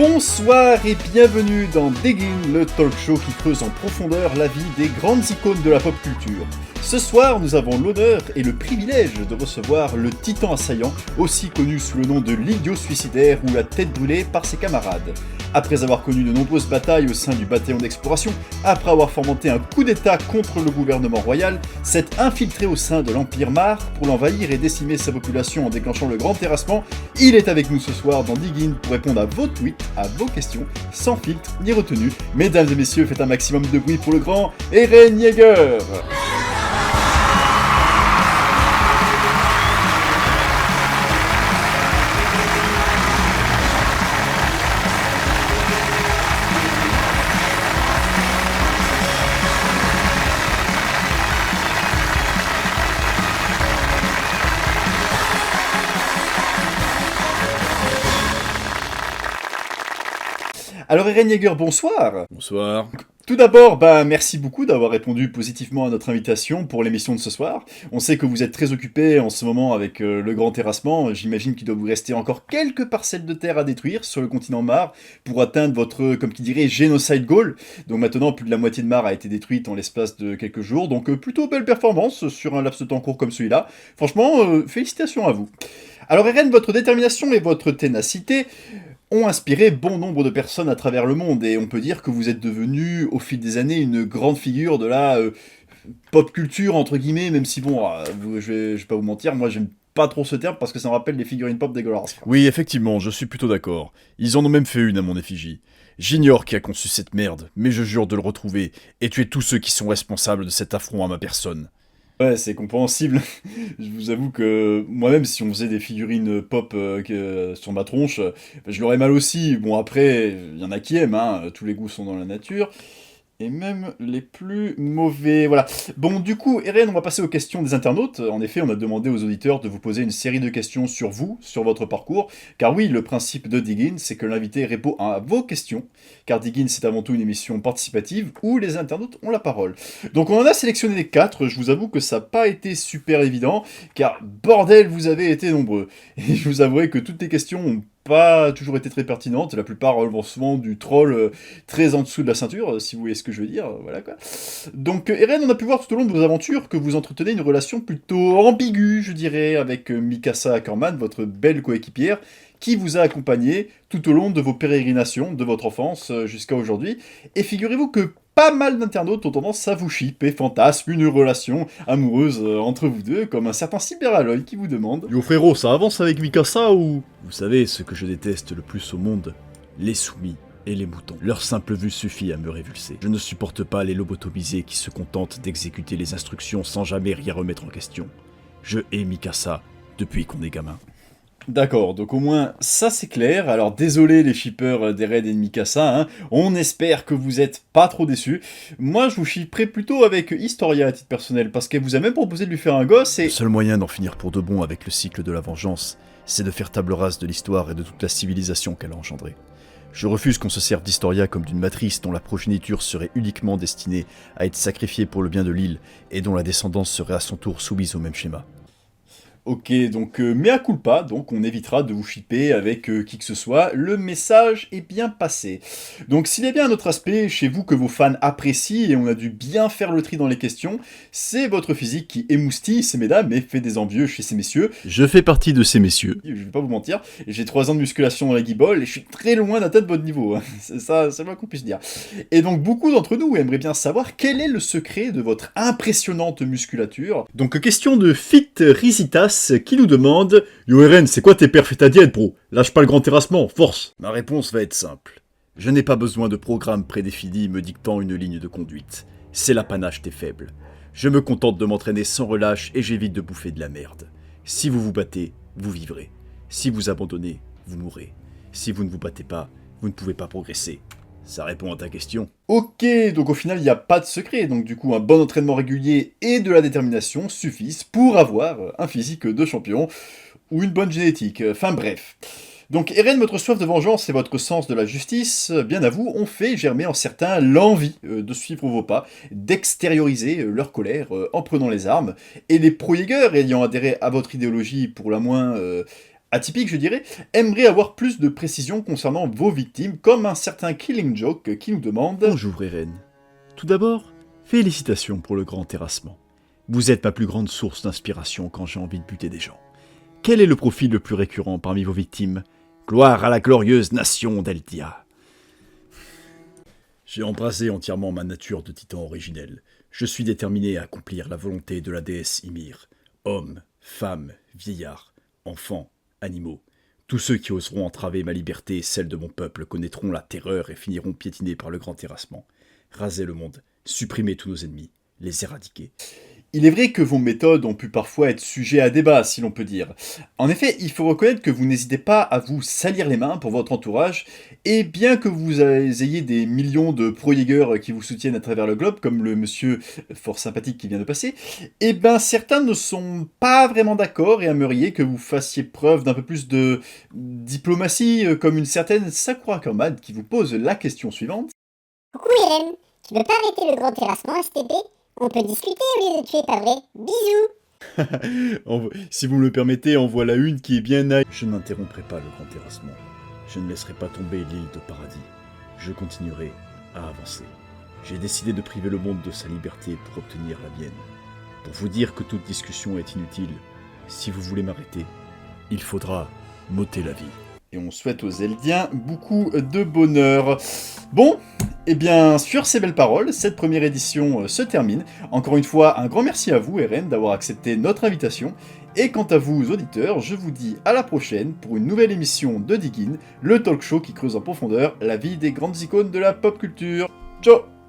Bonsoir et bienvenue dans Digging, le talk show qui creuse en profondeur la vie des grandes icônes de la pop culture. Ce soir, nous avons l'honneur et le privilège de recevoir le titan assaillant, aussi connu sous le nom de l'idiot suicidaire ou la tête brûlée par ses camarades. Après avoir connu de nombreuses batailles au sein du bataillon d'exploration, après avoir fomenté un coup d'état contre le gouvernement royal, s'est infiltré au sein de l'Empire Mar pour l'envahir et décimer sa population en déclenchant le grand terrassement, il est avec nous ce soir dans Digging pour répondre à vos tweets, à vos questions, sans filtre ni retenue. Mesdames et messieurs, faites un maximum de bruit pour le grand Eren Yeager. Alors Eren Yeager, bonsoir. Bonsoir. Tout d'abord, merci beaucoup d'avoir répondu positivement à notre invitation pour l'émission de ce soir. On sait que vous êtes très occupé en ce moment avec le grand terrassement. J'imagine qu'il doit vous rester encore quelques parcelles de terre à détruire sur le continent Mar pour atteindre votre, comme qui dirait, génocide goal. Donc maintenant, plus de la moitié de Mar a été détruite en l'espace de quelques jours. Donc plutôt belle performance sur un laps de temps court comme celui-là. Franchement, félicitations à vous. Alors Eren, votre détermination et votre ténacité ont inspiré bon nombre de personnes à travers le monde, et on peut dire que vous êtes devenu, au fil des années, une grande figure de la pop culture, entre guillemets, même si bon, je vais pas vous mentir, moi j'aime pas trop ce terme parce que ça me rappelle les figurines pop dégueulasses. Oui, effectivement, je suis plutôt d'accord. Ils en ont même fait une à mon effigie. J'ignore qui a conçu cette merde, mais je jure de le retrouver et tuer tous ceux qui sont responsables de cet affront à ma personne. Ouais, c'est compréhensible. Je vous avoue que moi-même, si on faisait des figurines pop sur ma tronche, je l'aurais mal aussi. Bon, après, il y en a qui aiment, hein, tous les goûts sont dans la nature. Et même les plus mauvais, voilà. Bon, du coup, Eren, on va passer aux questions des internautes. En effet, on a demandé aux auditeurs de vous poser une série de questions sur vous, sur votre parcours. Car oui, le principe de Diggin, c'est que l'invité répond à vos questions. Car Diggin, c'est avant tout une émission participative où les internautes ont la parole. Donc on en a sélectionné 4. Je vous avoue que ça n'a pas été super évident. Car bordel, vous avez été nombreux. Et je vous avouerai que toutes les questions ont pas toujours été très pertinentes, la plupart relevant souvent du troll très en dessous de la ceinture, si vous voyez ce que je veux dire, voilà quoi. Donc Eren, on a pu voir tout au long de vos aventures que vous entretenez une relation plutôt ambiguë, je dirais, avec Mikasa Ackerman, votre belle coéquipière, qui vous a accompagné tout au long de vos pérégrinations, de votre enfance jusqu'à aujourd'hui. Et figurez-vous que pas mal d'internautes ont tendance à vous shipper, fantasme, une relation amoureuse entre vous deux, comme un certain Cyberalloy qui vous demande... Yo frérot, ça avance avec Mikasa ou... Vous savez ce que je déteste le plus au monde? Les soumis et les moutons. Leur simple vue suffit à me révulser. Je ne supporte pas les lobotomisés qui se contentent d'exécuter les instructions sans jamais rien remettre en question. Je hais Mikasa depuis qu'on est gamin. D'accord, donc au moins ça c'est clair. Alors désolé les shippers d'Eren et de Mikasa, hein. On espère que vous êtes pas trop déçus. Moi je vous shipperai plutôt avec Historia à titre personnel, parce qu'elle vous a même proposé de lui faire un gosse et... Le seul moyen d'en finir pour de bon avec le cycle de la vengeance, c'est de faire table rase de l'histoire et de toute la civilisation qu'elle a engendrée. Je refuse qu'on se serve d'Historia comme d'une matrice dont la progéniture serait uniquement destinée à être sacrifiée pour le bien de l'île, et dont la descendance serait à son tour soumise au même schéma. Ok, donc mea culpa, donc on évitera de vous shipper avec qui que ce soit, le message est bien passé. Donc s'il y a bien un autre aspect chez vous que vos fans apprécient, et on a dû bien faire le tri dans les questions, c'est votre physique qui émoustille ces mesdames et fait des envieux chez ces messieurs. Je fais partie de ces messieurs. Je vais pas vous mentir, j'ai 3 ans de musculation dans la guibole et je suis très loin d'atteindre votre niveau, hein. C'est ça, c'est le moins qu'on puisse dire. Et donc beaucoup d'entre nous aimeraient bien savoir quel est le secret de votre impressionnante musculature. Donc question de Fit Risitas qui nous demande « Yo Eren, c'est quoi tes perfs et ta diète, bro? Lâche pas le grand terrassement, force !» Ma réponse va être simple. Je n'ai pas besoin de programme prédéfini me dictant une ligne de conduite. C'est l'apanage des faibles. Je me contente de m'entraîner sans relâche et j'évite de bouffer de la merde. Si vous vous battez, vous vivrez. Si vous abandonnez, vous mourrez. Si vous ne vous battez pas, vous ne pouvez pas progresser. Ça répond à ta question. Ok, donc au final, il n'y a pas de secret. Donc du coup, un bon entraînement régulier et de la détermination suffisent pour avoir un physique de champion ou une bonne génétique. Enfin bref. Donc Eren, votre soif de vengeance et votre sens de la justice, bien à vous, ont fait germer en certains l'envie de suivre vos pas, d'extérioriser leur colère en prenant les armes. Et les pro-Jägers ayant adhéré à votre idéologie pour la moins atypique je dirais, aimerait avoir plus de précisions concernant vos victimes, comme un certain Killing Joke qui nous demande... Bonjour Eren. Tout d'abord, félicitations pour le grand terrassement. Vous êtes ma plus grande source d'inspiration quand j'ai envie de buter des gens. Quel est le profil le plus récurrent parmi vos victimes? Gloire à la glorieuse nation d'Eldia. J'ai embrasé entièrement ma nature de titan originel. Je suis déterminé à accomplir la volonté de la déesse Ymir. Hommes, femmes, vieillards, enfants, animaux. Tous ceux qui oseront entraver ma liberté et celle de mon peuple connaîtront la terreur et finiront piétinés par le grand terrassement. Raser le monde, supprimer tous nos ennemis, les éradiquer. Il est vrai que vos méthodes ont pu parfois être sujets à débat, si l'on peut dire. En effet, il faut reconnaître que vous n'hésitez pas à vous salir les mains pour votre entourage, et bien que vous ayez des millions de pro-Jäger qui vous soutiennent à travers le globe, comme le monsieur fort sympathique qui vient de passer, eh ben certains ne sont pas vraiment d'accord et aimeriez que vous fassiez preuve d'un peu plus de diplomatie, comme une certaine Sakura Ackerman qui vous pose la question suivante. Coucou Eren, tu veux pas arrêter le grand terrassement STP? On peut discuter au lieu de tuer, pas vrai? Bisous. Si vous me le permettez, en voilà une qui est bien naïve. Je n'interromprai pas le grand terrassement. Je ne laisserai pas tomber l'île de paradis. Je continuerai à avancer. J'ai décidé de priver le monde de sa liberté pour obtenir la mienne. Pour vous dire que toute discussion est inutile, si vous voulez m'arrêter, il faudra m'ôter la vie. Et on souhaite aux Eldiens beaucoup de bonheur. Bon, et bien sur ces belles paroles, cette première édition se termine. Encore une fois, un grand merci à vous, Eren, d'avoir accepté notre invitation. Et quant à vous, auditeurs, je vous dis à la prochaine pour une nouvelle émission de Dig In, le talk show qui creuse en profondeur la vie des grandes icônes de la pop culture. Ciao!